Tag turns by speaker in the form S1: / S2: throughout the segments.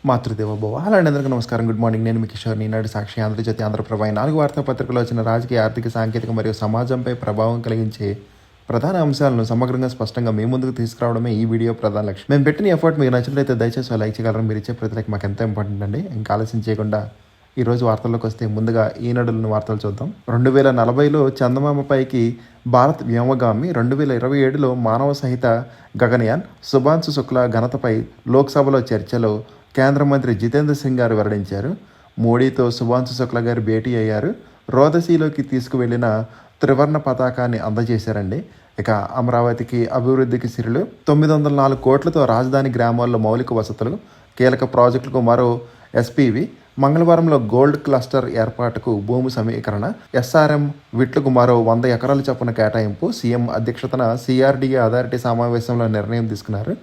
S1: Matrudevobhava. Hello అండి, అందరికీ నమస్కారం. Good morning. నేను మీ కిషోర్. ఈనాడు సాక్షి, ఆంధ్రజ్యోతి, ఆంధ్రప్రభ 4 వార్తాపత్రికల్లో వచ్చిన రాజకీయ, ఆర్థిక, సాంకేతిక మరియు సమాజంపై ప్రభావం కలిగించే ప్రధాన అంశాలను సమగ్రంగా, స్పష్టంగా మీ ముందుకు తీసుకురావడమే ఈ వీడియో ప్రధాన లక్ష్యం. మేము పెట్టిన ఎఫర్ట్ మీకు నచ్చినట్లయితే దయచేసి లైక్ చేయగలరు. మీరు ఇచ్చే ప్రతి లైక్ మాకు ఎంతో ఇంపార్టెంట్ అండి. ఇంకా ఆలస్యం చేయకుండా ఈరోజు వార్తల్లోకి వస్తే ముందుగా ఈనాడులోని వార్తలు చూద్దాం. 2040లో చందమామపైకి భారత్ వ్యోమగామి, 2027లో మానవ సహిత గగనయాన్. శుభాంశు శుక్లా ఘనతపై లోక్సభలో చర్చలో కేంద్ర మంత్రి జితేంద్ర సింగ్ గారు వెల్లడించారు. మోడీతో శుభాంశు శుక్లా గారు భేటీ అయ్యారు. రోదసీలోకి తీసుకువెళ్లిన త్రివర్ణ పతాకాన్ని అందజేశారండి. ఇక అమరావతికి అభివృద్ధికి సిరులు. 904 కోట్లతో రాజధాని గ్రామాల్లో మౌలిక వసతులు, కీలక ప్రాజెక్టులకు మరో ఎస్పీవి. మంగళవారంలో గోల్డ్ క్లస్టర్ ఏర్పాటుకు భూమి సమీకరణ. ఎస్ఆర్ఎం విట్లకు మరో 100 ఎకరాల చొప్పున కేటాయింపు. సీఎం అధ్యక్షతన సిఆర్డీఏ అథారిటీ సమావేశంలో నిర్ణయం తీసుకున్నారు.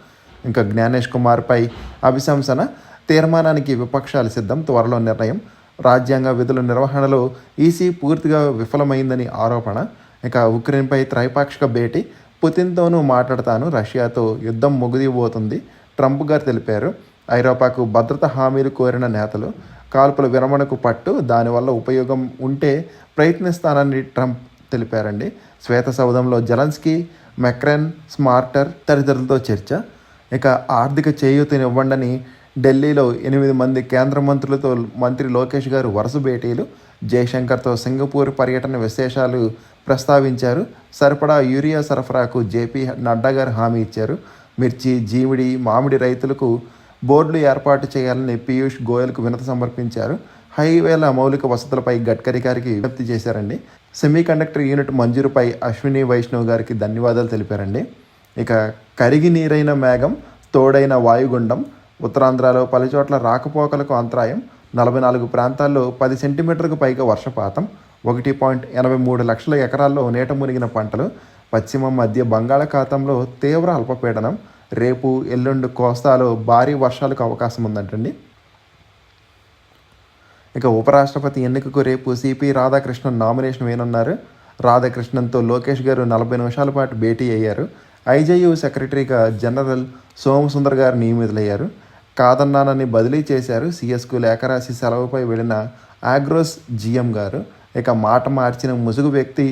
S1: ఇంకా జ్ఞానేష్ కుమార్పై అభిశంసన తీర్మానానికి విపక్షాలు సిద్ధం, త్వరలో నిర్ణయం. రాజ్యాంగ విధుల నిర్వహణలో ఈసీ పూర్తిగా విఫలమైందని ఆరోపణ. ఇక ఉక్రెయిన్పై త్రైపాక్షిక భేటీ. పుతిన్తోనూ మాట్లాడతాను, రష్యాతో యుద్ధం ముగిదిపోతుంది ట్రంప్ గారు తెలిపారు. ఐరోపాకు భద్రత హామీలు కోరిన నేతలు. కాల్పుల విరమణకు పట్టు, దానివల్ల ఉపయోగం ఉంటే ప్రయత్నిస్తానని ట్రంప్ తెలిపారండి. శ్వేత సౌధంలో జెలెన్స్కీ, మెక్రాన్, స్మార్టర్ తదితరులతో చర్చ. ఇక ఆర్థిక చేయూతనివ్వండని ఢిల్లీలో 8 మంది కేంద్ర మంత్రులతో మంత్రి లోకేష్ గారు వరుస భేటీలు. జయశంకర్తో సింగపూర్ పర్యటన విశేషాలు ప్రస్తావించారు. సరిపడా యూరియా సరఫరాకు జేపీ నడ్డా గారు హామీ ఇచ్చారు. మిర్చి, జీమిడి, మామిడి రైతులకు బోర్డులు ఏర్పాటు చేయాలని పీయూష్ గోయల్కు వినతి సమర్పించారు. హైవేల మౌలిక వసతులపై గడ్కరీ గారికి విజ్ఞప్తి చేశారండి. సెమీకండక్టర్ యూనిట్ మంజూరుపై అశ్విని వైష్ణవ్ గారికి ధన్యవాదాలు తెలిపారండి. ఇక కరిగి నీరైన మేఘం, తోడైన వాయుగుండం. ఉత్తరాంధ్రలో పలుచోట్ల రాకపోకలకు అంతరాయం. 44 ప్రాంతాల్లో 10 సెంటీమీటర్లకు పైగా వర్షపాతం. 1.83 లక్షల ఎకరాల్లో నీట మునిగిన పంటలు. పశ్చిమ మధ్య బంగాళాఖాతంలో తీవ్ర అల్పపీడనం. రేపు ఎల్లుండి కోస్తాలో భారీ వర్షాలకు అవకాశం ఉందంటండి. ఇక ఉపరాష్ట్రపతి ఎన్నికకు రేపు సిపి రాధాకృష్ణన్ నామినేషన్ వేయనున్నారు. రాధాకృష్ణన్తో లోకేష్ గారు 40 నిమిషాల పాటు భేటీ అయ్యారు. ఐజేయూ సెక్రటరీగా జనరల్ సోమసుందర్ గారు నియమితులయ్యారు. కాదన్నానని బదిలీ చేశారు. సిఎస్కు లేఖ రాసి సెలవుపై వెళ్ళిన ఆగ్రోస్ జిఎం గారు. ఇక మాట మార్చిన ముసుగు వ్యక్తి.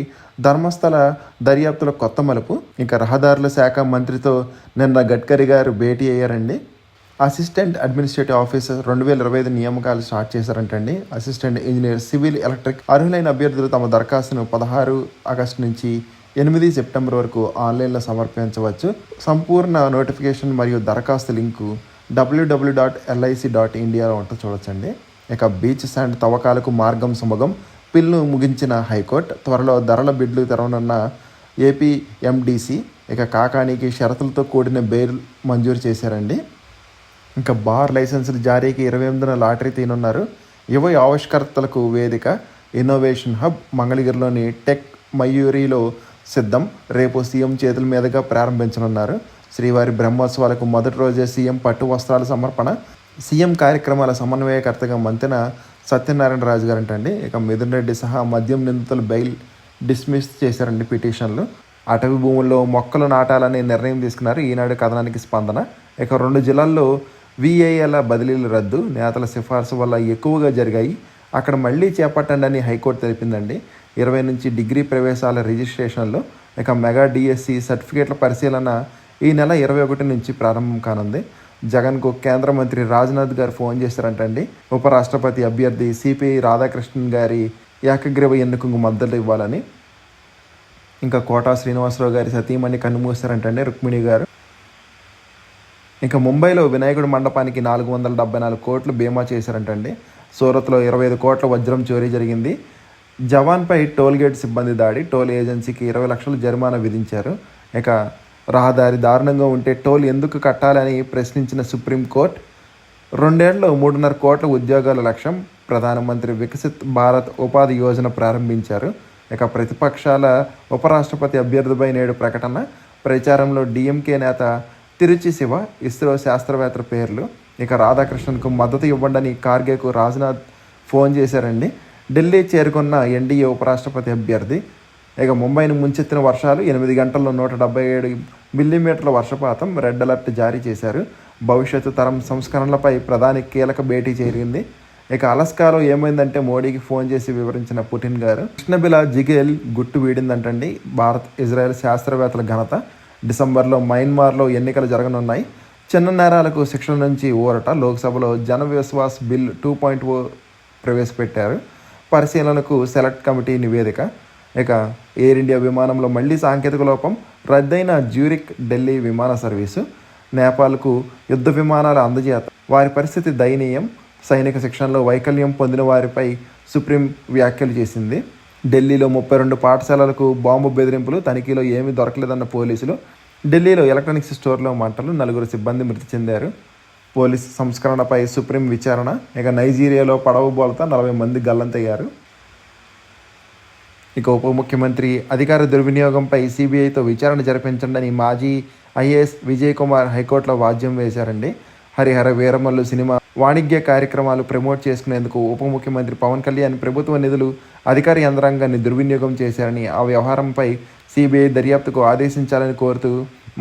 S1: ధర్మస్థల దర్యాప్తుల కొత్త మలుపు. ఇక రహదారుల శాఖ మంత్రితో నిన్న గడ్కరీ గారు భేటీ అయ్యారండి. అసిస్టెంట్ అడ్మినిస్ట్రేటివ్ ఆఫీసర్ 2025 నియామకాలు స్టార్ట్ చేశారంటండి. అసిస్టెంట్ ఇంజనీర్, సివిల్, ఎలక్ట్రిక్ అర్హులైన అభ్యర్థులు తమ దరఖాస్తును 16 ఆగస్టు నుంచి 8 సెప్టెంబర్ వరకు ఆన్లైన్లో సమర్పించవచ్చు. సంపూర్ణ నోటిఫికేషన్ మరియు దరఖాస్తు లింకు www.lic.india ఉంటుంది, చూడొచ్చండి. ఇక బీచ్ శాండ్ తవ్వకాలకు మార్గం సుమగం. పిల్ను ముగించిన హైకోర్టు. త్వరలో ధరల బిడ్లు తెరవనున్న ఏపీఎండిసి. ఇక కాకాణికి షరతులతో కూడిన బెయిల్ మంజూరు చేశారండి. ఇంకా బార్ లైసెన్సుల జారీకి 28న లాటరీ తీయనున్నారు. యువ ఆవిష్కర్తలకు వేదిక. ఇన్నోవేషన్ హబ్ మంగళగిరిలోని టెక్ మయూరిలో సిద్ధం. రేపు సీఎం చేతుల మీదుగా ప్రారంభించనున్నారు. శ్రీవారి బ్రహ్మోత్సవాలకు మొదటి రోజే సీఎం పట్టు వస్త్రాల సమర్పణ. సీఎం కార్యక్రమాల సమన్వయకర్తగా మంతెన సత్యనారాయణ రాజు గారు అంటండి. ఇక మిథున్ రెడ్డి సహా మద్యం నిందితులు బెయిల్ డిస్మిస్ చేశారండి పిటిషన్లు. అటవీ భూముల్లో మొక్కలు నాటాలని నిర్ణయం తీసుకున్నారు. ఈనాడు కథనానికి స్పందన. ఇక 2 జిల్లాల్లో విఏఏల బదిలీలు రద్దు. నేతల సిఫార్సు వల్ల ఎక్కువగా జరిగాయి, అక్కడ మళ్ళీ చేపట్టండి అని హైకోర్టు తెలిపిందండి. 20 నుంచి డిగ్రీ ప్రవేశాల రిజిస్ట్రేషన్లు. ఇక మెగా డిఎస్సి సర్టిఫికేట్ల పరిశీలన ఈ నెల 21 నుంచి ప్రారంభం కానుంది. జగన్కు కేంద్ర మంత్రి రాజ్నాథ్ గారు ఫోన్ చేశారంటండి. ఉపరాష్ట్రపతి అభ్యర్థి సిపి రాధాకృష్ణన్ గారి ఏకగ్రీవ ఎన్నికకు మద్దతు ఇవ్వాలని. ఇంకా కోటా శ్రీనివాసరావు గారి సతీమణి కన్నుమూశారంటండి రుక్మిణి గారు. ఇంకా ముంబైలో వినాయకుడి మండపానికి 474 కోట్లు బీమా చేశారంటండి. సూరత్లో 25 కోట్ల వజ్రం చోరీ జరిగింది. జవాన్పై టోల్గేట్ సిబ్బంది దాడి. టోల్ ఏజెన్సీకి 20 లక్షలు జరిమానా విధించారు. ఇక రహదారి దారుణంగా ఉంటే టోల్ ఎందుకు కట్టాలని ప్రశ్నించిన సుప్రీంకోర్టు. 2 ఏళ్లలో 3.5 కోట్ల ఉద్యోగాల లక్ష్యం. ప్రధానమంత్రి వికసిత్ భారత్ ఉపాధి యోజన ప్రారంభించారు. ఇక ప్రతిపక్షాల ఉపరాష్ట్రపతి అభ్యర్థిపై నేడు ప్రకటన. ప్రచారంలో డిఎంకే నేత తిరుచి శివ, ఇస్రో శాస్త్రవేత్తల పేర్లు. ఇక రాధాకృష్ణన్కు మద్దతు ఇవ్వండి ఖార్గేకు రాజ్నాథ్ ఫోన్ చేశారండి. ఢిల్లీ చేరుకున్న ఎన్డీఏ ఉపరాష్ట్రపతి అభ్యర్థి. ఇక ముంబైని ముంచెత్తిన వర్షాలు. 8 గంటల్లో 177 మిల్లీమీటర్ల వర్షపాతం. రెడ్ అలర్ట్ జారీ చేశారు. భవిష్యత్తు తరం సంస్కరణలపై ప్రధాని కీలక భేటీ జరిగింది. ఇక అలస్కాలో ఏమైందంటే మోడీకి ఫోన్ చేసి వివరించిన పుటిన్ గారు. కృష్ణబిలా జిగేల్ గుట్టు వీడిందంటండి. భారత్ ఇజ్రాయెల్ శాస్త్రవేత్తల ఘనత. డిసెంబర్లో మయన్మార్లో ఎన్నికలు జరగనున్నాయి. చిన్న నేరాలకు శిక్షణ నుంచి ఊరట. లోక్సభలో జన విశ్వాస్ బిల్ 2.0 ప్రవేశపెట్టారు. పరిశీలనకు సెలెక్ట్ కమిటీ నివేదిక. ఇక ఎయిర్ ఇండియా విమానంలో మళ్లీ సాంకేతిక లోపం. రద్దయిన జ్యూరిక్ ఢిల్లీ విమాన సర్వీసు. నేపాల్కు యుద్ధ విమానాల అందజేత. వారి పరిస్థితి దయనీయం. సైనిక శిక్షణలో వైకల్యం పొందిన వారిపై సుప్రీం వ్యాఖ్యలు చేసింది. ఢిల్లీలో 32 పాఠశాలలకు బాంబు బెదిరింపులు. తనిఖీలో ఏమీ దొరకలేదన్న పోలీసులు. ఢిల్లీలో ఎలక్ట్రానిక్స్ స్టోర్లో మంటలు. 4 సిబ్బంది మృతి చెందారు. పోలీసు సంస్కరణపై సుప్రీం విచారణ. ఇక నైజీరియాలో పడవ బోల్తా 40 మంది గల్లంతయ్యారు. ఇక ఉప ముఖ్యమంత్రి అధికార దుర్వినియోగంపై సిబిఐతో విచారణ జరిపించండి మాజీ ఐఏఎస్ విజయ్ కుమార్ హైకోర్టులో వాద్యం వేశారండి. హరిహర వీరమల్లు సినిమా వాణిజ్య కార్యక్రమాలు ప్రమోట్ చేసుకునేందుకు ఉప ముఖ్యమంత్రి పవన్ కళ్యాణ్ ప్రభుత్వ నిధులు అధికార యంత్రాంగాన్ని దుర్వినియోగం చేశారని, ఆ వ్యవహారంపై సిబిఐ దర్యాప్తుకు ఆదేశించాలని కోరుతూ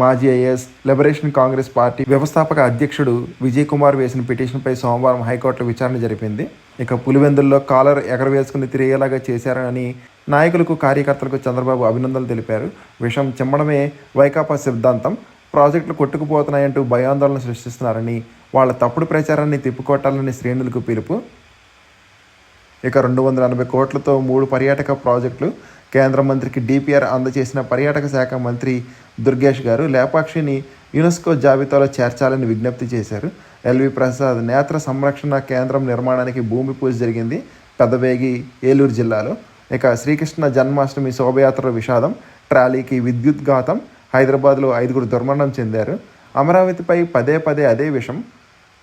S1: మాజీ ఐఏఎస్ లిబరేషన్ కాంగ్రెస్ పార్టీ వ్యవస్థాపక అధ్యక్షుడు విజయ్ కుమార్ వేసిన పిటిషన్పై సోమవారం హైకోర్టులో విచారణ జరిపింది. ఇక పులివెందుల్లో కాలర్ ఎగరవేసుకుని తిరిగేలాగా చేశారని నాయకులకు కార్యకర్తలకు చంద్రబాబు అభినందనలు తెలిపారు. విషం చిమ్మడమే వైకాపా సిద్ధాంతం. ప్రాజెక్టులు కొట్టుకుపోతున్నాయంటూ భయాందోళన సృష్టిస్తున్నారని, వాళ్ళ తప్పుడు ప్రచారాన్ని తిప్పికొట్టాలని శ్రేణులకు పిలుపు. ఇక 280 కోట్లతో 3 పర్యాటక ప్రాజెక్టులు. కేంద్ర మంత్రికి డిపిఆర్ అందజేసిన పర్యాటక శాఖ మంత్రి దుర్గేష్ గారు లేపాక్షిని యునెస్కో జాబితాలో చేర్చాలని విజ్ఞప్తి చేశారు. ఎల్వి ప్రసాద్ నేత్ర సంరక్షణ కేంద్రం నిర్మాణానికి భూమి పూజ జరిగింది పెద్దవేగి, ఏలూరు జిల్లాలో. ఇక శ్రీకృష్ణ జన్మాష్టమి శోభయాత్ర విషాదం. ట్రాలీకి విద్యుద్ఘాతం. హైదరాబాద్లో 5 దుర్మరణం చెందారు. అమరావతిపై పదే అదే విషం.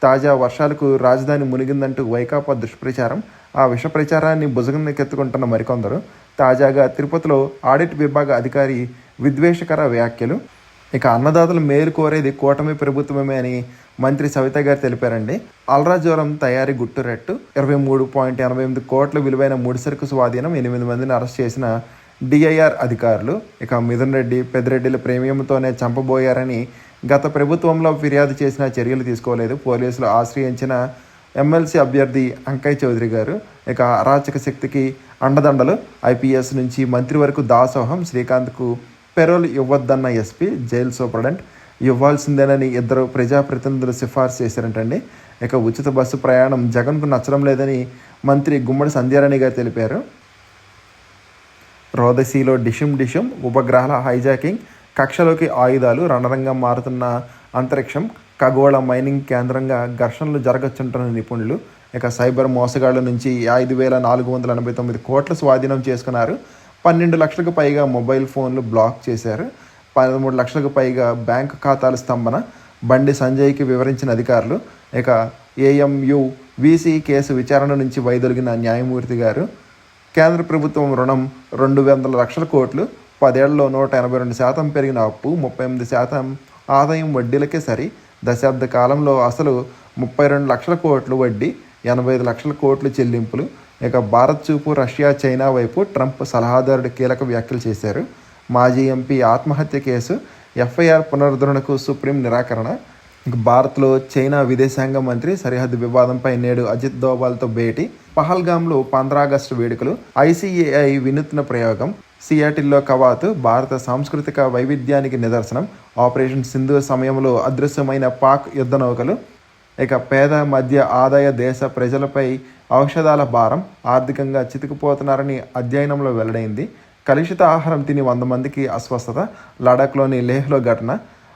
S1: తాజా వర్షాలకు రాజధాని మునిగిందంటూ వైకాపా దుష్ప్రచారం. ఆ విష ప్రచారాన్ని భుజగనెత్తుకుంటున్న మరికొందరు. తాజాగా తిరుపతిలో ఆడిట్ విభాగ అధికారి విద్వేషకర వ్యాఖ్యలు. ఇక అన్నదాతలు మేలు కోరేది కూటమి ప్రభుత్వమే అని మంత్రి సవిత గారు తెలిపారండి. అల్రాజోరం తయారీ గుట్టురెట్టు. 23.88 కోట్ల విలువైన ముడిసరుకు స్వాధీనం. 8 మందిని అరెస్ట్ చేసిన డిఐఆర్ అధికారులు. ఇక మిథున్ రెడ్డి, పెద్దిరెడ్డిల ప్రేమియంతోనే చంపబోయారని గత ప్రభుత్వంలో ఫిర్యాదు చేసిన చర్యలు తీసుకోలేదు. పోలీసులు ఆశ్రయించిన ఎమ్మెల్సీ అభ్యర్థి అంకయ్య చౌదరి గారు. ఇక అరాచక శక్తికి అండదండలు. ఐపీఎస్ నుంచి మంత్రి వరకు దాసోహం. శ్రీకాంత్కు పెరోల్ ఇవ్వద్దన్న ఎస్పీ, జైలు సూపరింటెండెంట్ ఇవ్వాల్సిందేనని 2 ప్రజాప్రతినిధులు సిఫార్సు చేశారంటండి. ఇక ఉచిత బస్సు ప్రయాణం జగన్కు నచ్చడం లేదని మంత్రి గుమ్మడి సంధ్యారాణి గారు తెలిపారు. రోదసీలో డిషుం ఉపగ్రహాల హైజాకింగ్. కక్షలోకి ఆయుధాలు. రణరంగం మారుతున్న అంతరిక్షం. ఖగోళ మైనింగ్ కేంద్రంగా ఘర్షణలు జరగచ్చుంటున్న నిపుణులు. ఇక సైబర్ మోసగాళ్ల నుంచి 5,489 కోట్ల స్వాధీనం చేసుకున్నారు. 12 లక్షలకు పైగా మొబైల్ ఫోన్లు బ్లాక్ చేశారు. 13 లక్షలకు పైగా బ్యాంకు ఖాతాలు స్తంభన. బండి సంజయ్కి వివరించిన అధికారులు. ఇక ఏఎంయు వీసీ కేసు విచారణ నుంచి వైదొలిగిన న్యాయమూర్తి గారు. కేంద్ర ప్రభుత్వం రుణం 200 లక్షల కోట్లు. 10 ఏళ్లలో 182% పెరిగిన అప్పు. 38% ఆదాయం వడ్డీలకే సరి. దశాబ్ద కాలంలో అసలు 32 లక్షల కోట్లు వడ్డీ. 85 లక్షల కోట్లు చెల్లింపులు. ఇక భారత్ చూపు రష్యా, చైనా వైపు. ట్రంప్ సలహాదారుడు కీలక వ్యాఖ్యలు చేశారు. మాజీ ఎంపీ ఆత్మహత్య కేసు. ఎఫ్ఐఆర్ పునరుద్ధరణకు సుప్రీం నిరాకరణ. ఇక భారత్లో చైనా విదేశాంగ మంత్రి సరిహద్దు వివాదంపై నేడు అజిత్ దోవాల్తో భేటీ. పహల్గామ్లో 15 ఆగస్టు వేడుకలు. ఐసీఏఐ వినూత్న ప్రయోగం. సియాటిల్లో కవాతు. భారత సాంస్కృతిక వైవిధ్యానికి నిదర్శనం. ఆపరేషన్ సింధూర్ సమయంలో అదృశ్యమైన పాక్ యుద్ధ నౌకలు. ఇక పేద మధ్య ఆదాయ దేశ ప్రజలపై ఔషధాల భారం. ఆర్థికంగా చితికిపోతున్నారని అధ్యయనంలో వెల్లడైంది. కలుషిత ఆహారం తిని 100 మందికి అస్వస్థత. లడాఖ్లోని లేహ్లో ఘటన.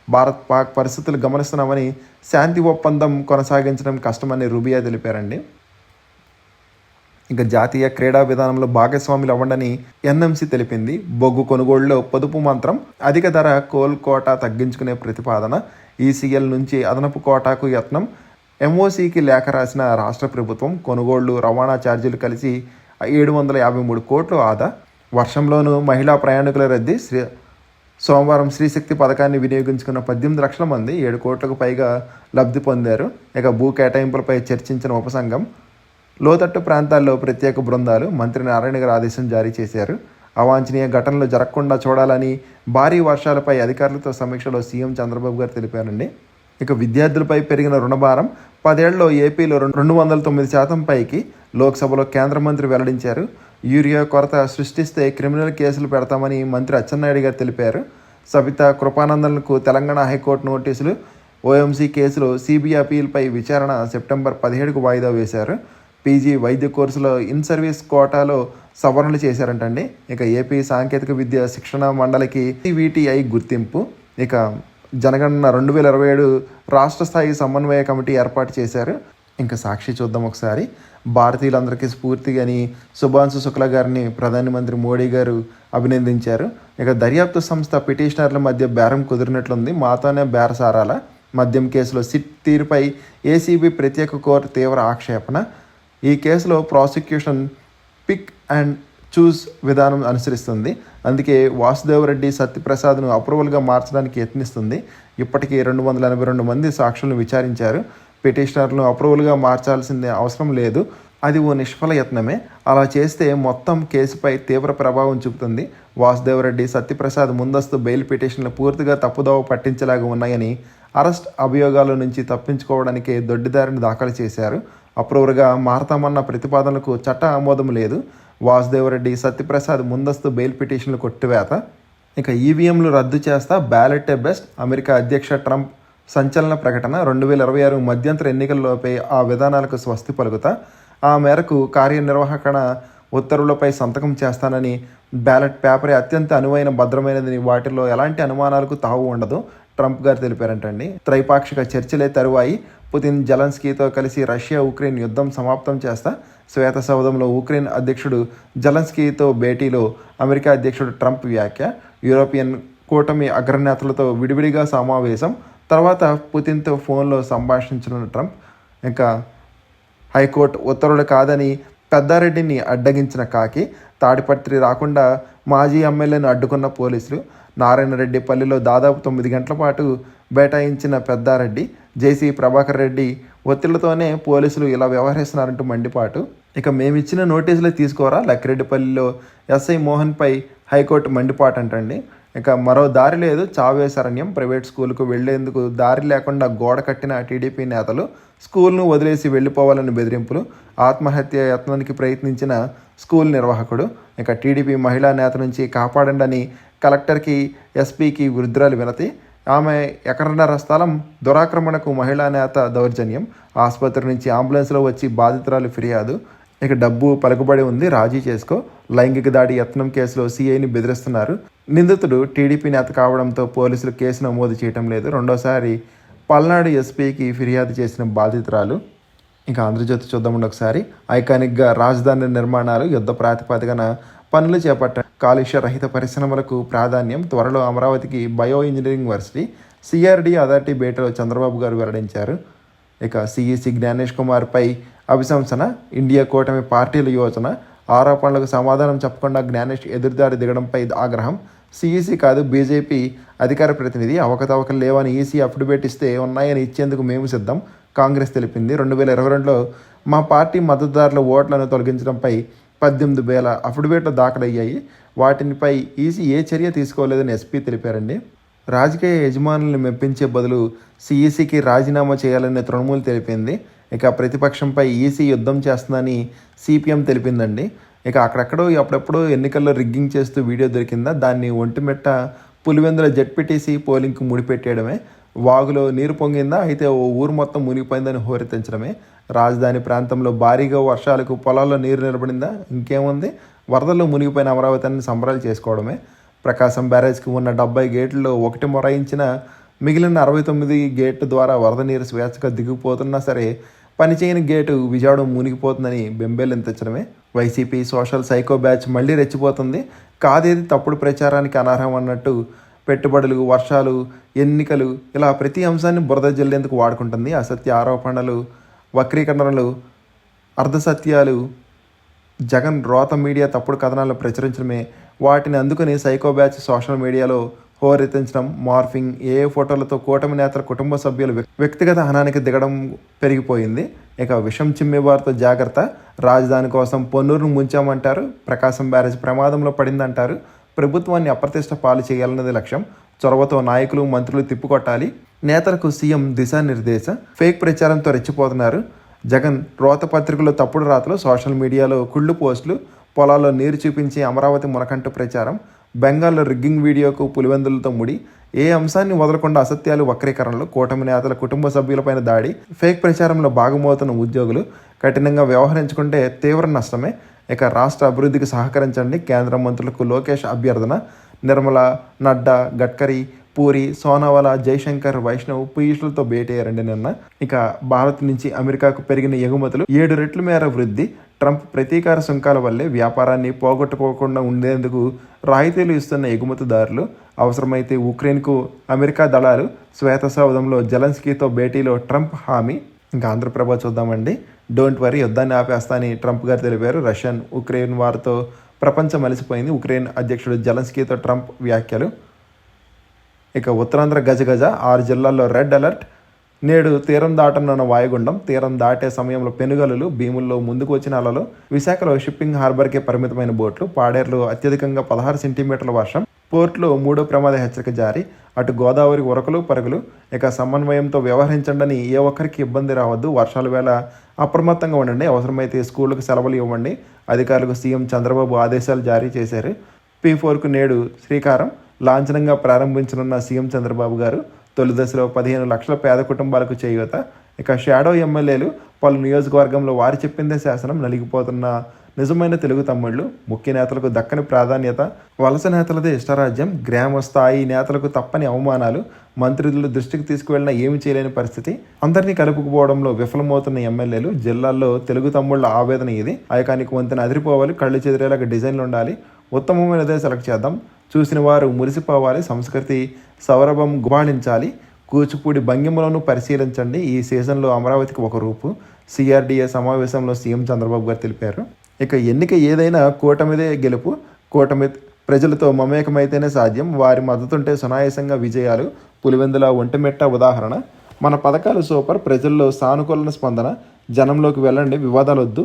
S1: భారత్ పాక్ పరిస్థితులు గమనిస్తున్నామని, శాంతి ఒప్పందం కొనసాగించడం కష్టమని రూబియా తెలిపారండి. ఇక జాతీయ క్రీడా విధానంలో భాగస్వాములు అవ్వండని ఎన్ఎంసీ తెలిపింది. బొగ్గు కొనుగోలులో పొదుపు మంత్రం. అధిక ధర కోల్ కోటా తగ్గించుకునే ప్రతిపాదన. ఈసీఎల్ నుంచి అదనపు కోటాకు యత్నం. ఎంఓసీకి లేఖ రాసిన రాష్ట్ర ప్రభుత్వం. కొనుగోళ్లు, రవాణా ఛార్జీలు కలిసి 753 కోట్లు ఆదా. వర్షంలోనూ మహిళా ప్రయాణికుల రద్దీ. సోమవారం స్త్రీశక్తి పథకాన్ని వినియోగించుకున్న 18 లక్షల మంది 7 కోట్లకు పైగా లబ్ధి పొందారు. ఇక భూ కేటాయింపులపై చర్చించిన ఉపసంఘం. లోతట్టు ప్రాంతాల్లో ప్రత్యేక బృందాలు. మంత్రి నారాయణ గారు ఆదేశం జారీ చేశారు. అవాంఛనీయ ఘటనలు జరగకుండా చూడాలని భారీ వర్షాలపై అధికారులతో సమీక్షలో సీఎం చంద్రబాబు గారు తెలిపారండి. ఇక విద్యార్థులపై పెరిగిన రుణభారం 10 ఏళ్లలో ఏపీలో 209% పైకి లోక్సభలో కేంద్ర మంత్రి వెల్లడించారు. యూరియా కొరత సృష్టిస్తే క్రిమినల్ కేసులు పెడతామని మంత్రి అచ్చెన్నాయుడు గారు తెలిపారు. సబితా కృపానందన్లకు తెలంగాణ హైకోర్టు నోటీసులు. ఓఎంసీ కేసులో సిబిఐ అపీల్పై విచారణ సెప్టెంబర్ 17కు వాయిదా వేశారు. పీజీ వైద్య కోర్సులో ఇన్ సర్వీస్ కోటాలో సవరణలు చేశారంటండి. ఇక ఏపీ సాంకేతిక విద్య శిక్షణ మండలికి వీటీఐ గుర్తింపు. ఇక జనగణన 2027 రాష్ట్ర స్థాయి సమన్వయ కమిటీ ఏర్పాటు చేశారు. ఇంకా సాక్షి చూద్దాం ఒకసారి. భారతీయులందరికీ స్ఫూర్తిగాని శుభాంశు శుక్ల గారిని ప్రధానమంత్రి మోడీ గారు అభినందించారు. ఇక దర్యాప్తు సంస్థ పిటిషనర్ల మధ్య బేరం కుదిరినట్లుంది. మాతోనే బేరసారాల. మద్యం కేసులో సిట్ తీరుపై ఏసీబీ ప్రత్యేక కోర్టు తీవ్ర ఆక్షేపణ. ఈ కేసులో ప్రాసిక్యూషన్ పిక్ అండ్ చూస్ విధానం అనుసరిస్తుంది. అందుకే వాసుదేవరెడ్డి సత్యప్రసాద్ను అప్రూవల్గా మార్చడానికి యత్నిస్తుంది. ఇప్పటికీ 282 మంది సాక్షులను విచారించారు. పిటిషనర్లను అప్రూవల్గా మార్చాల్సిందే అవసరం లేదు. అది ఓ నిష్ఫల యత్నమే. అలా చేస్తే మొత్తం కేసుపై తీవ్ర ప్రభావం చూపుతుంది. వాసుదేవరెడ్డి సత్యప్రసాద్ ముందస్తు బెయిల్ పిటిషన్లు పూర్తిగా తప్పుదోవ పట్టించేలాగా ఉన్నాయని అరెస్ట్ అభియోగాల నుంచి తప్పించుకోవడానికి దొడ్డిదారిని దాఖలు చేశారు. అప్రూవర్గా మారతామన్న ప్రతిపాదనలకు చట్ట ఆమోదం లేదు. వాసుదేవరెడ్డి సత్యప్రసాద్ ముందస్తు బెయిల్ పిటిషన్లు కొట్టివేత. ఇక ఈవీఎంలు రద్దు చేస్తా, బ్యాలెట్టే బెస్ట్. అమెరికా అధ్యక్ష ట్రంప్ సంచలన ప్రకటన. 2026 మధ్యంతర ఎన్నికల్లోపై ఆ విధానాలకు స్వస్తి పలుకుతా. ఆ మేరకు కార్యనిర్వహణ ఉత్తర్వులపై సంతకం చేస్తానని, బ్యాలెట్ పేపరే అత్యంత అనువైన భద్రమైనదని, వాటిలో ఎలాంటి అనుమానాలకు తావు ఉండదు ట్రంప్ గారు తెలిపారంటండి. త్రైపాక్షిక చర్చలే తరువాయి. పుతిన్ జెలెన్స్కీతో కలిసి రష్యా ఉక్రెయిన్ యుద్ధం సమాప్తం చేస్తా. శ్వేత సౌధంలో ఉక్రెయిన్ అధ్యక్షుడు జెలెన్స్కీతో భేటీలో అమెరికా అధ్యక్షుడు ట్రంప్ వ్యాఖ్య. యూరోపియన్ కూటమి అగ్రనేతలతో విడివిడిగా సమావేశం. తర్వాత పుతిన్తో ఫోన్లో సంభాషించిన ట్రంప్. ఇంకా హైకోర్టు ఉత్తర్వులు కాదని పెద్దారెడ్డిని అడ్డగించిన కాకి. తాడిపత్రి రాకుండా మాజీ ఎమ్మెల్యేను అడ్డుకున్న పోలీసులు. నారాయణరెడ్డిపల్లిలో దాదాపు 9 గంటల పాటు బైఠాయించిన పెద్దారెడ్డి. జేసీ ప్రభాకర్ రెడ్డి ఒత్తిళ్లతోనే పోలీసులు ఇలా వ్యవహరిస్తున్నారంటూ మండిపాటు. ఇక మేమిచ్చిన నోటీసులు తీసుకోరా, లక్కిరెడ్డిపల్లిలో ఎస్ఐ మోహన్పై హైకోర్టు మండిపాటు అంటండి. ఇక మరో దారి లేదు, చావే శరణ్యం. ప్రైవేట్ స్కూల్కు వెళ్లేందుకు దారి లేకుండా గోడ కట్టిన టీడీపీ నేతలు స్కూల్ను వదిలేసి వెళ్ళిపోవాలని బెదిరింపులు. ఆత్మహత్య యత్నానికి ప్రయత్నించిన స్కూల్ నిర్వాహకుడు. ఇక టీడీపీ మహిళా నేత నుంచి కాపాడండి కలెక్టర్కి, ఎస్పీకి వృద్ధురాలి వినతి. ఆమె ఎకరన్నర స్థలం దురాక్రమణకు మహిళా నేత దౌర్జన్యం. ఆసుపత్రి నుంచి అంబులెన్స్లో వచ్చి బాధితురాలు ఫిర్యాదు. ఇక డబ్బు పలుకుబడి ఉంది, రాజీ చేసుకో. లైంగిక దాడి యత్నం కేసులో సీఐని బెదిరిస్తున్నారు. నిందితుడు టీడీపీ నేత కావడంతో పోలీసులు కేసు నమోదు చేయటం లేదు. రెండోసారి పల్నాడు ఎస్పీకి ఫిర్యాదు చేసిన బాధితురాలు. ఇంకా ఆంధ్రజ్యోతి చూద్దామండి ఒకసారి. ఐకానిక్గా రాజధాని నిర్మాణాలు యుద్ధ ప్రాతిపదికన పనులు చేపట్ట. కాలుష్య రహిత పరిశ్రమలకు ప్రాధాన్యం. త్వరలో అమరావతికి bio engineering varsity. CRD authority భేటీలో చంద్రబాబు గారు వెల్లడించారు. ఇక సిఈసి జ్ఞానేష్ కుమార్పై అభిశంసన. ఇండియా కూటమి పార్టీల యోచన. ఆరోపణలకు సమాధానం చెప్పకుండా జ్ఞానేష్ ఎదురుదాడి దిగడంపై ఆగ్రహం. సిఈసి కాదు, బీజేపీ అధికార ప్రతినిధి. అవకతవకలు లేవని ఈసీ అఫిడవిట్ ఇస్తే ఉన్నాయని ఇచ్చేందుకు మేము సిద్ధం, కాంగ్రెస్ తెలిపింది. 2022లో మా పార్టీ మద్దతుదారుల ఓట్లను తొలగించడంపై 18,000 అఫిడవిట్లు దాఖలయ్యాయి. వాటిపై ఈసీ ఏ చర్య తీసుకోలేదని ఎస్పీ తెలిపారండి. రాజకీయ యజమానులను మెప్పించే బదులు సిఈసికి రాజీనామా చేయాలని తృణమూల్ తెలిపింది. ఇక ప్రతిపక్షంపై ఈసీ యుద్ధం చేస్తుందని సిపిఎం తెలిపిందండి. ఇక అక్కడెక్కడో అప్పుడెప్పుడో ఎన్నికల్లో రిగ్గింగ్ చేస్తూ వీడియో దొరికిందా, దాన్ని ఒంటిమిట్ట పులివెందుల జెడ్పీటీసీ పోలింగ్కు ముడిపెట్టేయడమే. వాగులో నీరు పొంగిందా, అయితే ఓ ఊరు మొత్తం మునిగిపోయిందని హోరెత్తించడమే. రాజధాని ప్రాంతంలో భారీగా వర్షాలకు పొలాల్లో నీరు నిలబడిందా, ఇంకేముంది, వరదల్లో మునిగిపోయిన అమరావతిని సంబరాలు చేసుకోవడమే. ప్రకాశం బ్యారేజ్కి ఉన్న 70 గేట్లలో ఒకటి మొరాయించిన మిగిలిన 69 గేట్ ద్వారా వరద నీరు స్వేచ్ఛగా దిగిపోతున్నా సరే పనిచేయని గేటు విజయవాడ మునిగిపోతుందని బెంబేలెంతించడమే. వైసీపీ సోషల్ సైకో బ్యాచ్ మళ్లీ రెచ్చిపోతుంది. కాదేది తప్పుడు ప్రచారానికి అనర్హం అన్నట్టు పెట్టుబడులు, వర్షాలు, ఎన్నికలు ఇలా ప్రతి అంశాన్ని బురద జల్లేందుకు వాడుకుంటుంది. అసత్య ఆరోపణలు, వక్రీకరణలు, అర్ధసత్యాలు, జగన్ రోత మీడియా తప్పుడు కథనాలను ప్రచురించడమే. వాటిని అందుకుని సైకో బ్యాచ్ సోషల్ మీడియాలో హోరెత్తించడం, మార్ఫింగ్, ఏ ఫోటోలతో కూటమి నేతల కుటుంబ సభ్యులు వ్యక్తిగత హనానికి దిగడం పెరిగిపోయింది. ఇక విషం చిమ్మేవారితో జాగ్రత్త. రాజధాని కోసం పొన్నూరును ముంచామంటారు, ప్రకాశం బ్యారేజ్ ప్రమాదంలో పడిందంటారు. ప్రభుత్వాన్ని అప్రతిష్ట పాలు చేయాలన్నది లక్ష్యం. చొరవతో నాయకులు, మంత్రులు తిప్పుకొట్టాలి. నేతలకు సీఎం దిశానిర్దేశ. ఫేక్ ప్రచారంతో రెచ్చిపోతున్నారు జగన్. రోత పత్రికల్లో తప్పుడు రాతలు, సోషల్ మీడియాలో కుళ్ళు పోస్టులు, పొలాల్లో నీరు చూపించి అమరావతి మునకంటూ ప్రచారం, బెంగాల్లో రిగ్గింగ్ వీడియోకు పులివెందులతో ముడి, ఏ అంశాన్ని వదలకుండా అసత్యాలు, వక్రీకరణలు, కూటమి నేతల కుటుంబ సభ్యులపైన దాడి, ఫేక్ ప్రచారంలో భాగమవుతున్న ఉద్యోగులు కఠినంగా వ్యవహరించుకుంటే తీవ్ర నష్టమే. ఇక రాష్ట్ర అభివృద్ధికి సహకరించండి కేంద్ర మంత్రులకు లోకేష్ అభ్యర్థన. నిర్మల, నడ్డా, గడ్కరీ, పూరి, సోనోవాలా, జైశంకర్, వైష్ణవ్, పీయూష్లతో భేటీ అయ్యారండి నిన్న. ఇక భారత్ నుంచి అమెరికాకు పెరిగిన ఎగుమతులు 7 రెట్ల మేర వృద్ధి. ట్రంప్ ప్రతీకార సుంకాల వల్లే వ్యాపారాన్ని పోగొట్టుకోకుండా ఉండేందుకు రాయితీలు ఇస్తున్న ఎగుమతిదారులు. అవసరమైతే ఉక్రెయిన్కు అమెరికా దళాలు. శ్వేతసౌధంలో జెలెన్స్కీతో భేటీలో ట్రంప్ హామీ. ఇంకా ఆంధ్రప్రభ చూద్దామండి. డోంట్ వరీ, యుద్ధాన్ని ఆపేస్తా అని ట్రంప్ గారు తెలిపారు. రష్యన్ ఉక్రెయిన్ వారితో ప్రపంచం అలసిపోయింది. ఉక్రెయిన్ అధ్యక్షుడు జెలెన్స్కీతో ట్రంప్ వ్యాఖ్యలు. ఇక ఉత్తరాంధ్ర గజగజ, 6 జిల్లాల్లో రెడ్ అలర్ట్. నేడు తీరం దాటనున్న వాయుగుండం. తీరం దాటే సమయంలో పెనుగలులు, భీముల్లో ముందుకు వచ్చిన అలలు. విశాఖలో షిప్పింగ్ హార్బర్కే పరిమితమైన బోట్లు. పాడేరులో అత్యధికంగా 16 సెంటీమీటర్ల వర్షం. పోర్టులో 3వ ప్రమాద హెచ్చరిక జారీ. అటు గోదావరి ఉరకలు పరుగులు. ఇక సమన్వయంతో వ్యవహరించండి, ఏ ఒక్కరికి ఇబ్బంది రావద్దు. వర్షాల వేళ అప్రమత్తంగా ఉండండి. అవసరమైతే స్కూళ్ళకు సెలవులు ఇవ్వండి. అధికారులకు సీఎం చంద్రబాబు ఆదేశాలు జారీ చేశారు. P4కు నేడు శ్రీకారం. లాంఛనంగా ప్రారంభించనున్న సీఎం చంద్రబాబు గారు. తొలి దశలో 15 లక్షల పేద కుటుంబాలకు చేయూత. ఇక షాడో ఎమ్మెల్యేలు. పలు నియోజకవర్గంలో వారు చెప్పిందే శాసనం. నలిగిపోతున్న నిజమైన తెలుగు తమ్ముళ్ళు. ముఖ్య నేతలకు దక్కని ప్రాధాన్యత. వలస నేతలదే ఇష్టరాజ్యం. గ్రామ స్థాయి నేతలకు తప్పని అవమానాలు. మంత్రులు దృష్టికి తీసుకువెళ్ళినా ఏమి చేయలేని పరిస్థితి. అందరినీ కలుపుకుపోవడంలో విఫలమవుతున్న ఎమ్మెల్యేలు. జిల్లాల్లో తెలుగు తమ్ముళ్ళ ఆవేదన ఇది. ఐకానిక్ వంతెన అదిరిపోవాలి. కళ్ళు చెదిరేలాగా డిజైన్లు ఉండాలి. ఉత్తమమైనదే సెలెక్ట్ చేద్దాం. చూసిన వారు మురిసిపోవాలి. సంస్కృతి సౌరభం గుబాళించాలి. కూచిపూడి భంగిమలను పరిశీలించండి. ఈ సీజన్లో అమరావతికి ఒక రూపు. CRDA సమావేశంలో సీఎం చంద్రబాబు గారు తెలిపారు. ఇక ఎన్నిక ఏదైనా కూటమిదే గెలుపు. కూటమి ప్రజలతో మమేకమైతేనే సాధ్యం. వారి మద్దతుంటే సునాయాసంగా విజయాలు. పులివెందుల ఒంటిమిట్ట ఉదాహరణ. మన పథకాలు సూపర్. ప్రజల్లో సానుకూల స్పందన. జనంలోకి వెళ్ళండి, వివాదాలొద్దు.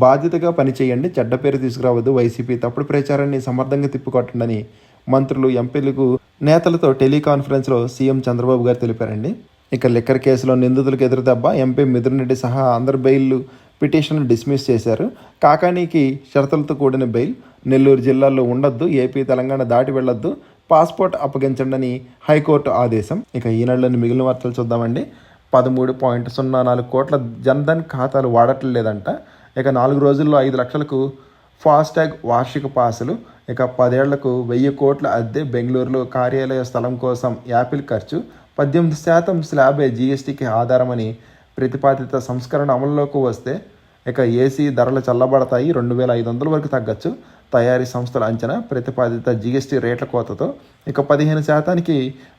S1: బాధ్యతగా పనిచేయండి, చెడ్డ పేరు తీసుకురావద్దు. వైసీపీ తప్పుడు ప్రచారాన్ని సమర్థంగా తిప్పికొట్టండి మంత్రులు, ఎంపీలకు, నేతలతో టెలికాన్ఫరెన్స్లో సీఎం చంద్రబాబు గారు తెలిపారండి. ఇక లిక్కర్ కేసులో నిందితులకు ఎదురుదెబ్బ. ఎంపీ మిథున్ రెడ్డి సహా అందరు బెయిల్ పిటిషన్లు డిస్మిస్ చేశారు. కాకానీకి షరతులతో కూడిన బెయిల్. నెల్లూరు జిల్లాలో ఉండొద్దు. ఏపీ, తెలంగాణ దాటి వెళ్లొద్దు. పాస్పోర్ట్ అప్పగించండి అని హైకోర్టు ఆదేశం. ఇక ఈనాడులోని మిగిలిన వార్తలు చూద్దామండి. 13.04 కోట్ల జన్ధన్ ఖాతాలు వాడట్లేదంట. ఇక 4 రోజుల్లో 5 లక్షలకు ఫాస్టాగ్ వార్షిక పాసులు. ఇక 10 ఏళ్లకు 1000 కోట్ల అద్దె. బెంగళూరులో కార్యాలయ స్థలం కోసం యాపిల్ ఖర్చు. 18% స్లాబే జీఎస్టీకి ఆధారమని ప్రతిపాదిత సంస్కరణ అమలులోకి వస్తే ఇక ఏసీ ధరలు చల్లబడతాయి. 2500 వరకు తగ్గచ్చు. తయారీ సంస్థల అంచనా. ప్రతిపాదిత జీఎస్టీ రేట్ల కోతతో ఇక 15%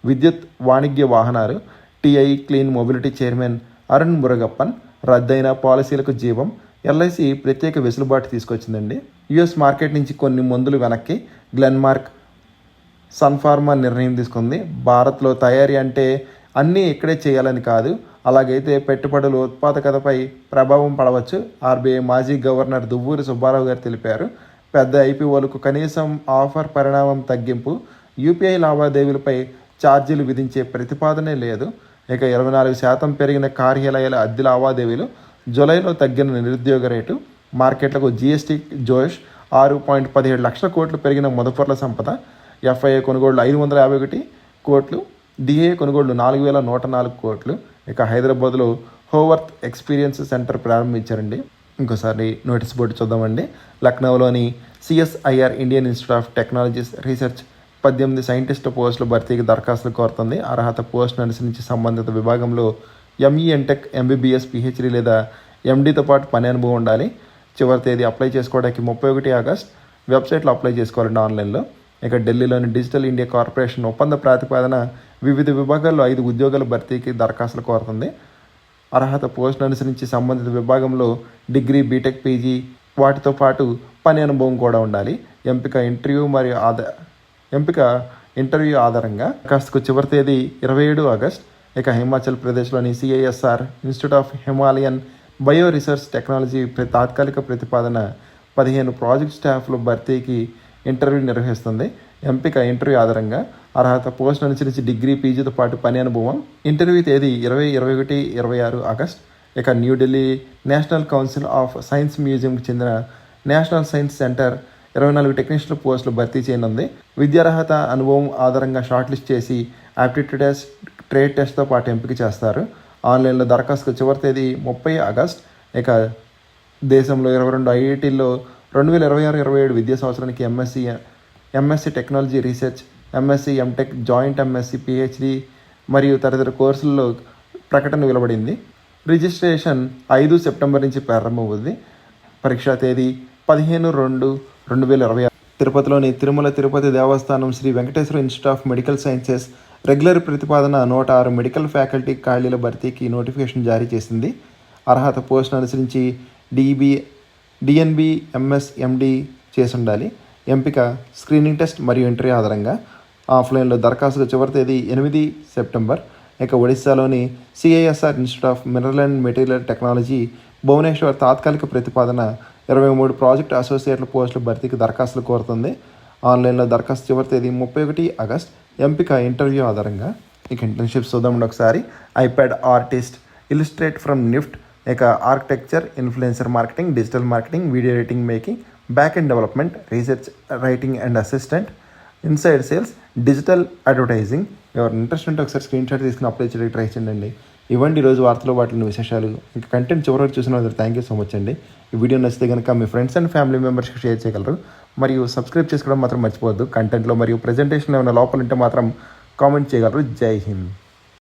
S1: విద్యుత్ వాణిజ్య వాహనాలు. TI clean mobility chairman Arun Murugappan. రద్దయిన పాలసీలకు జీవం. LIC ప్రత్యేక వెసులుబాటు తీసుకొచ్చిందండి. US మార్కెట్ నుంచి కొన్ని మందులు వెనక్కి. గ్లెన్మార్క్, సన్ఫార్మా నిర్ణయం తీసుకుంది. భారత్లో తయారీ అంటే అన్నీ ఇక్కడే చేయాలని కాదు. అలాగైతే పెట్టుబడుల ఉత్పాదకతపై ప్రభావం పడవచ్చు. RBI మాజీ గవర్నర్ దువ్వూరి సుబ్బారావు గారు తెలిపారు. పెద్ద IPOలకు కనీసం ఆఫర్ పరిణామం తగ్గింపు. UPI లావాదేవీలపై ఛార్జీలు విధించే ప్రతిపాదనే లేదు. ఇక 24% పెరిగిన కార్యాలయాల అద్దె లావాదేవీలు. జూలైలో తగ్గిన నిరుద్యోగ రేటు. మార్కెట్లకు GST జోష్. 6.17 లక్షల కోట్లు పెరిగిన మదుపర్ల సంపద. FII కొనుగోళ్లు 551 కోట్లు. DA కొనుగోళ్లు 4104 కోట్లు. ఇక హైదరాబాద్లో హోవర్త్ ఎక్స్పీరియన్స్ సెంటర్ ప్రారంభించారండి. ఇంకోసారి నోటీస్ బోర్డు చూద్దామండి. లక్నోలోని CSIR Indian institute of technologies research 18 scientist పోస్టుల భర్తీకి దరఖాస్తులు కోరుతుంది. అర్హత పోస్టును అనుసరించి సంబంధిత విభాగంలో ME, MTech, MBBS, PhD లేదా MDతో పాటు పని అనుభవం ఉండాలి. చివరి తేదీ అప్లై చేసుకోవడానికి 31 ఆగస్ట్. వెబ్సైట్లో అప్లై చేసుకోవాలండి ఆన్లైన్లో. ఇక ఢిల్లీలోని డిజిటల్ ఇండియా కార్పొరేషన్ ఒప్పంద ప్రాతిపదికన వివిధ విభాగాల్లో 5 ఉద్యోగాల భర్తీకి దరఖాస్తులు కోరుతుంది. అర్హత పోస్టును అనుసరించి సంబంధిత విభాగంలో డిగ్రీ, బీటెక్, PG వాటితో పాటు పని అనుభవం కూడా ఉండాలి. ఎంపిక ఇంటర్వ్యూ ఆధారంగా. దరఖాస్తుకు చివరి తేదీ 27 ఆగస్ట్. ఇక హిమాచల్ ప్రదేశ్లోని CISR institute of Himalayan bio research technology తాత్కాలిక ప్రతిపాదన 15 ప్రాజెక్ట్ స్టాఫ్లు భర్తీకి ఇంటర్వ్యూ నిర్వహిస్తుంది. ఎంపిక ఇంటర్వ్యూ ఆధారంగా. అర్హత పోస్ట్ అనుసరించి డిగ్రీ, పీజీతో పాటు పని అనుభవం. ఇంటర్వ్యూ తేదీ 20, 21, 26 ఆగస్ట్. ఇక New Delhi national council of science మ్యూజియంకి చెందిన నేషనల్ సైన్స్ సెంటర్ 24 టెక్నీషియన్ పోస్టులు భర్తీ చేయనుంది. విద్యార్హత, అనుభవం ఆధారంగా షార్ట్ లిస్ట్ చేసి యాప్టిట్యూడ్ టెస్ట్, ట్రేడ్ టెస్ట్తో పాటు ఎంపిక చేస్తారు. ఆన్లైన్లో దరఖాస్తుకు చివరి తేదీ 30 ఆగస్ట్. ఇక దేశంలో 22 ఐఐటీల్లో 2026-27 విద్యా సంవత్సరానికి MSc technology research, MSc MTech, joint MSc PhD మరియు తదితర కోర్సుల్లో ప్రకటన వెలువడింది. రిజిస్ట్రేషన్ 5 సెప్టెంబర్ నుంచి ప్రారంభమవుతుంది. పరీక్షా తేదీ 15/2/2026. తిరుపతిలోని Tirumala Tirupati Devasthanam Sri Venkateswara institute of medical sciences regular ప్రతిపాదన 106 మెడికల్ ఫ్యాకల్టీ ఖాళీల భర్తీకి నోటిఫికేషన్ జారీ చేసింది. అర్హత పోస్టును అనుసరించి డిఎన్బి, ఎంఎస్, ఎండి చేసి ఉండాలి. ఎంపిక స్క్రీనింగ్ టెస్ట్ మరియు ఇంటర్వ్యూ ఆధారంగా. ఆఫ్లైన్లో దరఖాస్తుకు చివరి తేదీ 8 సెప్టెంబర్. ఇక ఒడిశాలోని CISR institute of mineral and material technology Bhubaneswar తాత్కాలిక ప్రతిపాదన 23 ప్రాజెక్ట్ అసోసియేట్ల పోస్టుల భర్తీకి దరఖాస్తులు కోరుతుంది. ఆన్లైన్లో దరఖాస్తు చివరి తేదీ 31 ఆగస్ట్. ఎంపిక ఇంటర్వ్యూ ఆధారంగా. ఇక ఇంటర్న్షిప్స్ చూద్దామండి ఒకసారి. IPad artist, illustrate from NIFT. ఇక architecture, influencer marketing, digital marketing, video editing making, back end development, research writing and assistant, inside sales, digital advertising. ఎవరు ఇంట్రెస్ట్ ఉంటే ఒకసారి స్క్రీన్ షాట్ తీసుకుని అప్లై చేయడానికి ట్రై చేయండి. ఇవ్వండి ఈరోజు వార్తలో వాటిని విశేషాలు. ఇంకా కంటెంట్ చివరికి చూసిన థ్యాంక్ యూ సో మచ్ అండి. ఈ వీడియో నచ్చితే కనుక మీ ఫ్రెండ్స్ అండ్ ఫ్యామిలీ మెంబర్స్కి షేర్ చేయగలరు. మరియు సబ్స్క్రైబ్ చేసుకోవడం మాత్రం మర్చిపోవద్దు. కంటెంట్లో మరియు ప్రజెంటేషన్లో ఏమైనా లోపాలు ఉంటే మాత్రం కామెంట్ చేయగలరు. జై హింద్.